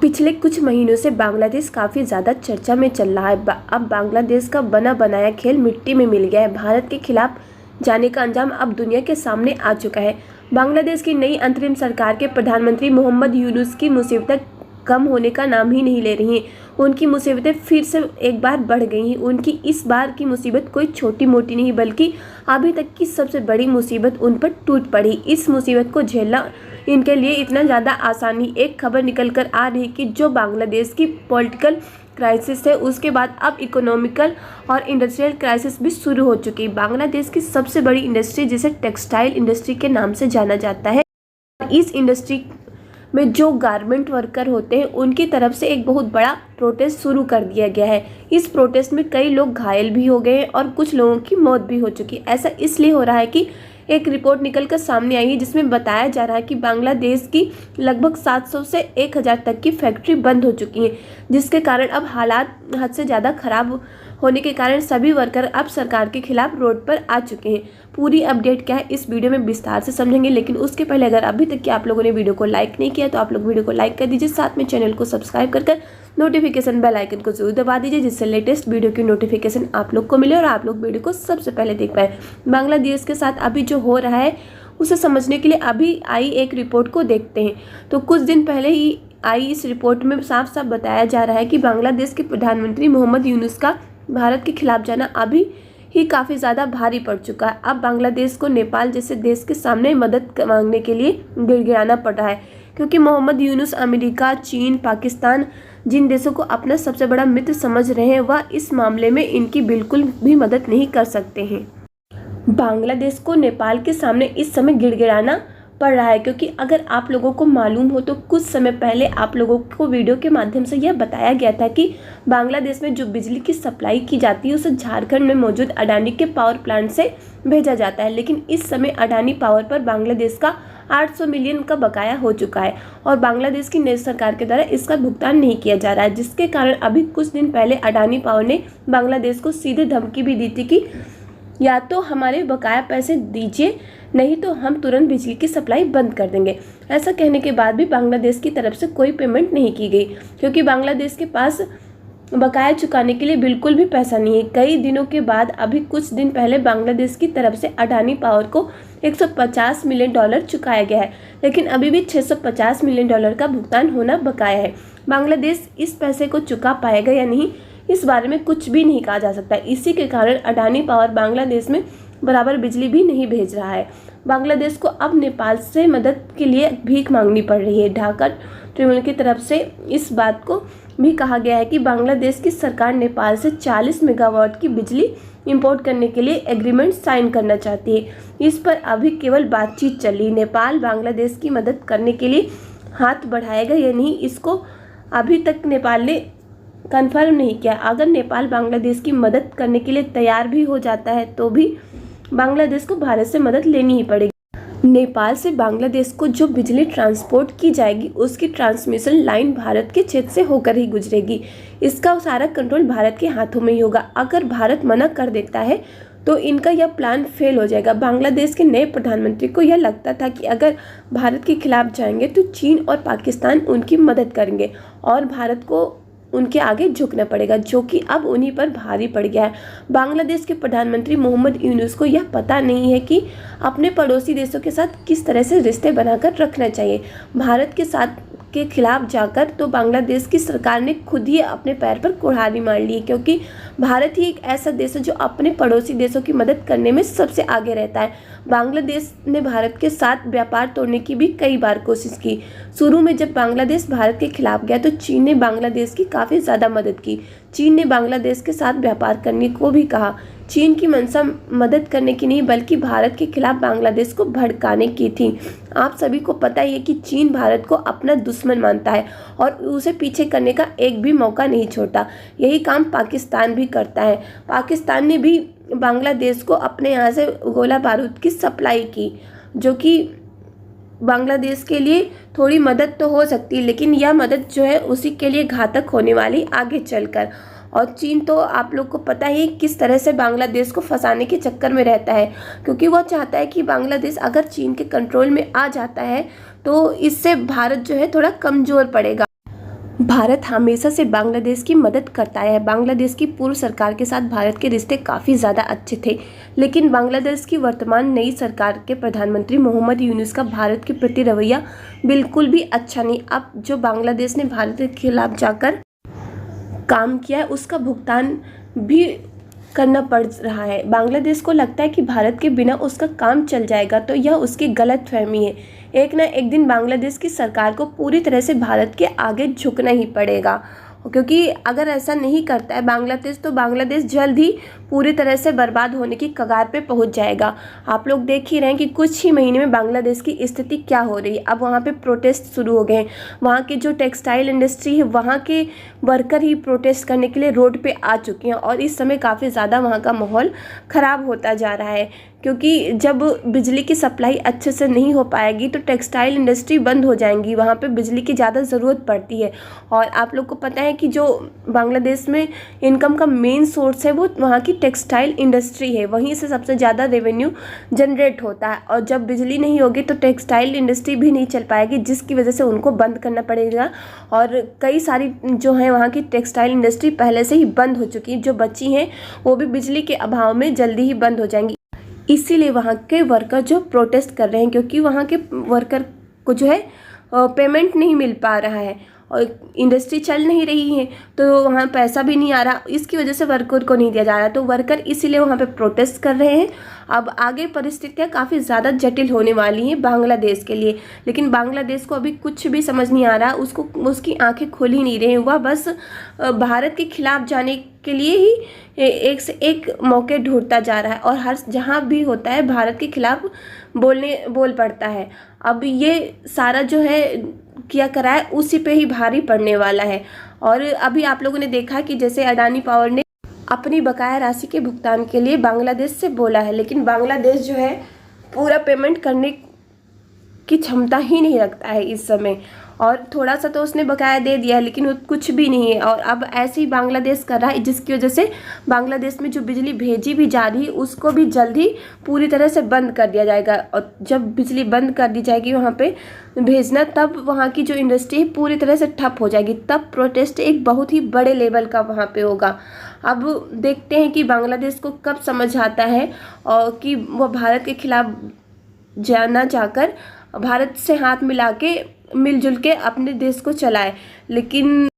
पिछले कुछ महीनों से बांग्लादेश काफ़ी ज़्यादा चर्चा में चल रहा है। अब बांग्लादेश का बना बनाया खेल मिट्टी में मिल गया है। भारत के खिलाफ जाने का अंजाम अब दुनिया के सामने आ चुका है। बांग्लादेश की नई अंतरिम सरकार के प्रधानमंत्री मोहम्मद यूनुस की मुसीबतें कम होने का नाम ही नहीं ले रही हैं। उनकी मुसीबतें फिर से एक बार बढ़ गई हैं। उनकी इस बार की मुसीबत कोई छोटी मोटी नहीं बल्कि अभी तक की सबसे बड़ी मुसीबत उन पर टूट पड़ी। इस मुसीबत को झेलना इनके लिए इतना ज़्यादा आसानी। एक खबर निकल कर आ रही कि जो बांग्लादेश की पॉलिटिकल क्राइसिस है उसके बाद अब इकोनॉमिकल और इंडस्ट्रियल क्राइसिस भी शुरू हो चुकी है। बांग्लादेश की सबसे बड़ी इंडस्ट्री जिसे टेक्सटाइल इंडस्ट्री के नाम से जाना जाता है, इस इंडस्ट्री में जो गारमेंट वर्कर होते हैं उनकी तरफ से एक बहुत बड़ा प्रोटेस्ट शुरू कर दिया गया है। इस प्रोटेस्ट में कई लोग घायल भी हो गए हैं और कुछ लोगों की मौत भी हो चुकी है। ऐसा इसलिए हो रहा है कि एक रिपोर्ट निकलकर सामने आई है जिसमें बताया जा रहा है कि बांग्लादेश की लगभग 700 से 1000 तक की फैक्ट्री बंद हो चुकी हैं, जिसके कारण अब हालात हद से ज़्यादा खराब होने के कारण सभी वर्कर अब सरकार के खिलाफ रोड पर आ चुके हैं। पूरी अपडेट क्या है इस वीडियो में विस्तार से समझेंगे, लेकिन उसके पहले अगर अभी तक कि आप लोगों ने वीडियो को लाइक नहीं किया तो आप लोग वीडियो को लाइक कर दीजिए, साथ में चैनल को सब्सक्राइब कर नोटिफिकेशन बेल आइकन को जरूर दबा दीजिए, जिससे लेटेस्ट वीडियो की नोटिफिकेशन आप लोग को मिले और आप लोग वीडियो को सबसे पहले देख पाए। बांग्लादेश के साथ अभी जो हो रहा है उसे समझने के लिए अभी आई एक रिपोर्ट को देखते हैं। तो कुछ दिन पहले ही आई इस रिपोर्ट में साफ साफ बताया जा रहा है कि बांग्लादेश के प्रधानमंत्री मोहम्मद यूनुस का भारत के खिलाफ जाना अभी ही काफ़ी ज़्यादा भारी पड़ चुका है। अब बांग्लादेश को नेपाल जैसे देश के सामने मदद मांगने के लिए गिड़गिड़ाना पड़ रहा है, क्योंकि मोहम्मद यूनुस अमेरिका, चीन, पाकिस्तान जिन देशों को अपना सबसे बड़ा मित्र समझ रहे हैं वह इस मामले में इनकी बिल्कुल भी मदद नहीं कर सकते हैं। बांग्लादेश को नेपाल के सामने इस समय गिड़गिड़ाना पड़ रहा है, क्योंकि अगर आप लोगों को मालूम हो तो कुछ समय पहले आप लोगों को वीडियो के माध्यम से यह बताया गया था कि बांग्लादेश में जो बिजली की सप्लाई की जाती है उसे झारखंड में मौजूद अडानी के पावर प्लांट से भेजा जाता है, लेकिन इस समय अडानी पावर पर बांग्लादेश का 800 मिलियन का बकाया हो चुका है और बांग्लादेश की नई सरकार के द्वारा इसका भुगतान नहीं किया जा रहा है, जिसके कारण अभी कुछ दिन पहले अडानी पावर ने बांग्लादेश को सीधे धमकी भी दी थी कि या तो हमारे बकाया पैसे दीजिए, नहीं तो हम तुरंत बिजली की सप्लाई बंद कर देंगे। ऐसा कहने के बाद भी बांग्लादेश की तरफ से कोई पेमेंट नहीं की गई, क्योंकि बांग्लादेश के पास बकाया चुकाने के लिए बिल्कुल भी पैसा नहीं है। कई दिनों के बाद अभी कुछ दिन पहले बांग्लादेश की तरफ से अडानी पावर को $150 मिलियन चुकाया गया है, लेकिन अभी भी $650 मिलियन का भुगतान होना बकाया है। बांग्लादेश इस पैसे को चुका पाएगा या नहीं इस बारे में कुछ भी नहीं कहा जा सकता। इसी के कारण अडानी पावर बांग्लादेश में बराबर बिजली भी नहीं भेज रहा है। बांग्लादेश को अब नेपाल से मदद के लिए भीख मांगनी पड़ रही है। ढाका ट्रिब्यूनल की तरफ से इस बात को भी कहा गया है कि बांग्लादेश की सरकार नेपाल से 40 मेगावाट की बिजली इंपोर्ट करने के लिए एग्रीमेंट साइन करना चाहती है। इस पर अभी केवल बातचीत चल रही। नेपाल बांग्लादेश की मदद करने के लिए हाथ बढ़ाएगा या नहीं, इसको अभी तक नेपाल ने कन्फर्म नहीं किया। अगर नेपाल बांग्लादेश की मदद करने के लिए तैयार भी हो जाता है तो भी बांग्लादेश को भारत से मदद लेनी ही पड़ेगी। नेपाल से बांग्लादेश को जो बिजली ट्रांसपोर्ट की जाएगी उसकी ट्रांसमिशन लाइन भारत के क्षेत्र से होकर ही गुजरेगी। इसका सारा कंट्रोल भारत के हाथों में ही होगा। अगर भारत मना कर देता है तो इनका यह प्लान फेल हो जाएगा। बांग्लादेश के नए प्रधानमंत्री को यह लगता था कि अगर भारत के खिलाफ जाएंगे तो चीन और पाकिस्तान उनकी मदद करेंगे और भारत को उनके आगे झुकना पड़ेगा, जो कि अब उन्हीं पर भारी पड़ गया है। बांग्लादेश के प्रधानमंत्री मोहम्मद यूनुस को यह पता नहीं है कि अपने पड़ोसी देशों के साथ किस तरह से रिश्ते बनाकर रखना चाहिए। भारत के साथ के खिलाफ जाकर तो बांग्लादेश की सरकार ने खुद ही अपने पैर पर कुल्हाड़ी मार ली, क्योंकि भारत ही एक ऐसा देश है जो अपने पड़ोसी देशों की मदद करने में सबसे आगे रहता है। बांग्लादेश ने भारत के साथ व्यापार तोड़ने की भी कई बार कोशिश की। शुरू में जब बांग्लादेश भारत के खिलाफ गया तो चीन ने बांग्लादेश की काफ़ी ज़्यादा मदद की। चीन ने बांग्लादेश के साथ व्यापार करने को भी कहा। चीन की मंशा मदद करने की नहीं बल्कि भारत के खिलाफ बांग्लादेश को भड़काने की थी। आप सभी को पता ही है कि चीन भारत को अपना दुश्मन मानता है और उसे पीछे करने का एक भी मौका नहीं छोड़ता। यही काम पाकिस्तान भी करता है। पाकिस्तान ने भी बांग्लादेश को अपने यहाँ से गोला बारूद की सप्लाई की, जो कि बांग्लादेश के लिए थोड़ी मदद तो हो सकती है, लेकिन यह मदद जो है उसी के लिए घातक होने वाली आगे चलकर। और चीन तो आप लोग को पता ही किस तरह से बांग्लादेश को फंसाने के चक्कर में रहता है, क्योंकि वह चाहता है कि बांग्लादेश अगर चीन के कंट्रोल में आ जाता है तो इससे भारत जो है थोड़ा कमज़ोर पड़ेगा। भारत हमेशा से बांग्लादेश की मदद करता है। बांग्लादेश की पूर्व सरकार के साथ भारत के रिश्ते काफ़ी ज़्यादा अच्छे थे, लेकिन बांग्लादेश की वर्तमान नई सरकार के प्रधानमंत्री मोहम्मद यूनुस का भारत के प्रति रवैया बिल्कुल भी अच्छा नहीं। अब जो बांग्लादेश ने भारत के खिलाफ जाकर काम किया है उसका भुगतान भी करना पड़ रहा है। बांग्लादेश को लगता है कि भारत के बिना उसका काम चल जाएगा, तो यह उसकी गलतफहमी है। एक ना एक दिन बांग्लादेश की सरकार को पूरी तरह से भारत के आगे झुकना ही पड़ेगा, क्योंकि अगर ऐसा नहीं करता है बांग्लादेश, तो बांग्लादेश जल्द ही पूरी तरह से बर्बाद होने की कगार पे पहुंच जाएगा। आप लोग देख ही रहे हैं कि कुछ ही महीने में बांग्लादेश की स्थिति क्या हो रही है। अब वहाँ पे प्रोटेस्ट शुरू हो गए हैं। वहाँ की जो टेक्सटाइल इंडस्ट्री है, वहाँ के वर्कर ही प्रोटेस्ट करने के लिए रोड पे आ चुके हैं और इस समय काफ़ी ज़्यादा वहाँ का माहौल ख़राब होता जा रहा है, क्योंकि जब बिजली की सप्लाई अच्छे से नहीं हो पाएगी तो टेक्सटाइल इंडस्ट्री बंद हो जाएंगी। वहाँ पे बिजली की ज़्यादा ज़रूरत पड़ती है और आप लोग को पता है कि जो बांग्लादेश में इनकम का मेन सोर्स है वो वहाँ की टेक्सटाइल इंडस्ट्री है। वहीं से सबसे ज़्यादा रेवेन्यू जनरेट होता है और जब बिजली नहीं होगी तो टेक्सटाइल इंडस्ट्री भी नहीं चल पाएगी, जिसकी वजह से उनको बंद करना पड़ेगा। और कई सारी जो है वहाँ की टेक्सटाइल इंडस्ट्री पहले से ही बंद हो चुकी है, जो बची हैं वो भी बिजली के अभाव में जल्दी ही बंद हो जाएंगी। इसीलिए वहाँ के वर्कर जो प्रोटेस्ट कर रहे हैं, क्योंकि वहाँ के वर्कर को जो है पेमेंट नहीं मिल पा रहा है और इंडस्ट्री चल नहीं रही है, तो वहाँ पैसा भी नहीं आ रहा, इसकी वजह से वर्कर को नहीं दिया जा रहा। तो वर्कर इसीलिए वहाँ पे प्रोटेस्ट कर रहे हैं। अब आगे परिस्थितियाँ काफ़ी ज़्यादा जटिल होने वाली हैं बांग्लादेश के लिए, लेकिन बांग्लादेश को अभी कुछ भी समझ नहीं आ रहा, उसको उसकी आंखें खुल ही नहीं रही हैं। वह बस भारत के खिलाफ जाने के लिए ही एक से एक मौके ढूंढता जा रहा है और हर जहाँ भी होता है भारत के खिलाफ बोल पड़ता है। अब ये सारा जो है किया करा है उसी पे ही भारी पड़ने वाला है। और अभी आप लोगों ने देखा कि जैसे अडानी पावर ने अपनी बकाया राशि के भुगतान के लिए बांग्लादेश से बोला है, लेकिन बांग्लादेश जो है पूरा पेमेंट करने की क्षमता ही नहीं रखता है इस समय, और थोड़ा सा तो उसने बकाया दे दिया है लेकिन वो कुछ भी नहीं है। और अब ऐसे ही बांग्लादेश कर रहा है, जिसकी वजह से बांग्लादेश में जो बिजली भेजी भी जा रही है उसको भी जल्द ही पूरी तरह से बंद कर दिया जाएगा। और जब बिजली बंद कर दी जाएगी वहाँ पे भेजना, तब वहाँ की जो इंडस्ट्री है पूरी तरह से ठप हो जाएगी। तब प्रोटेस्ट एक बहुत ही बड़े लेवल का वहाँ पे होगा। अब देखते हैं कि बांग्लादेश को कब समझ आता है और कि वह भारत के खिलाफ जाकर भारत से हाथ मिला के मिलजुल के अपने देश को चलाए, लेकिन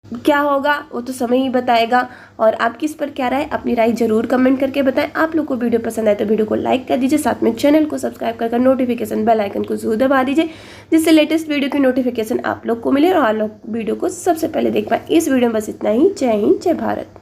क्या होगा वो तो समय ही बताएगा। और आपकी इस पर क्या राय, अपनी राय जरूर कमेंट करके बताएं। आप लोग को वीडियो पसंद आए तो वीडियो को लाइक कर दीजिए, साथ में चैनल को सब्सक्राइब कर नोटिफिकेशन बेल आइकन को जरूर दबा दीजिए, जिससे लेटेस्ट वीडियो की नोटिफिकेशन आप लोग को मिले और आप लोग वीडियो को सबसे पहले देख पाए। इस वीडियो में बस इतना ही। जय हिंद, जय भारत।